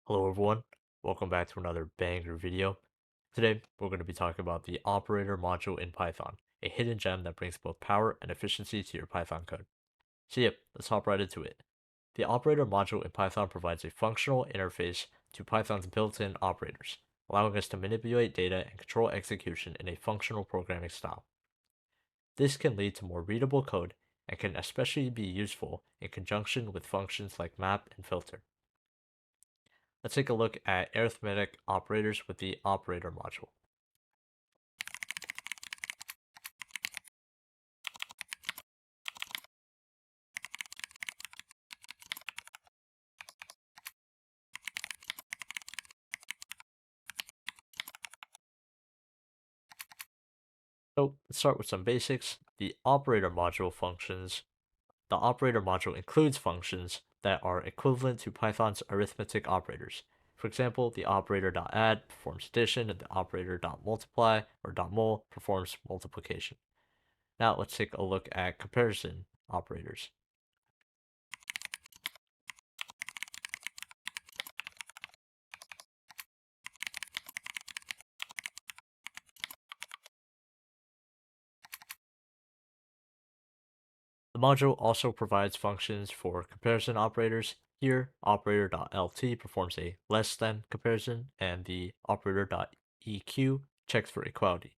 Hello everyone, welcome back to another banger video. Today, we're going to be talking about the operator module in Python, a hidden gem that brings both power and efficiency to your Python code. So yep, let's hop right into it. The operator module in Python provides a functional interface to Python's built-in operators, allowing us to manipulate data and control execution in a functional programming style. This can lead to more readable code and can especially be useful in conjunction with functions like map and filter. Let's take a look at arithmetic operators with the operator module. So let's start with some basics. The operator module includes functions that are equivalent to Python's arithmetic operators. For example, the operator.add performs addition and the operator.multiply or .mul performs multiplication. Now let's take a look at comparison operators. The module also provides functions for comparison operators. Here, operator.lt performs a less than comparison, and the operator.eq checks for equality.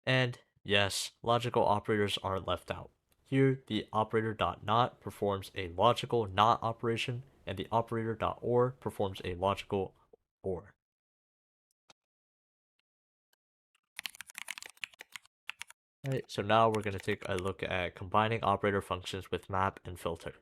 And yes, logical operators aren't left out. Here, the operator.not performs a logical not operation, and the operator.or performs a logical or. Alright, so now we're going to take a look at combining operator functions with map and filter.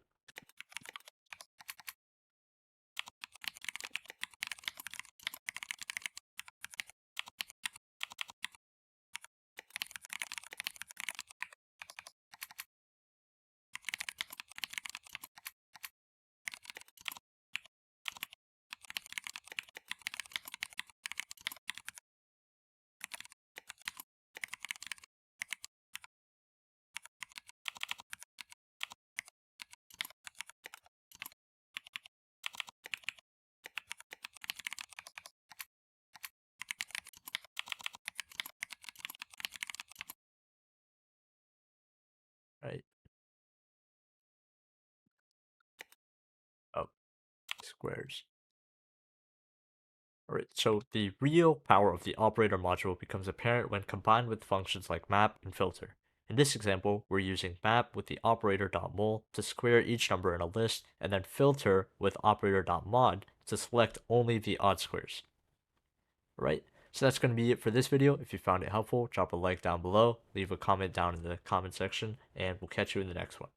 Right? Oh, squares. Alright, so the real power of the operator module becomes apparent when combined with functions like map and filter. In this example, we're using map with the operator.mul to square each number in a list, and then filter with operator.mod to select only the odd squares. Alright, so that's going to be it for this video. If you found it helpful, drop a like down below, leave a comment down in the comment section, and we'll catch you in the next one.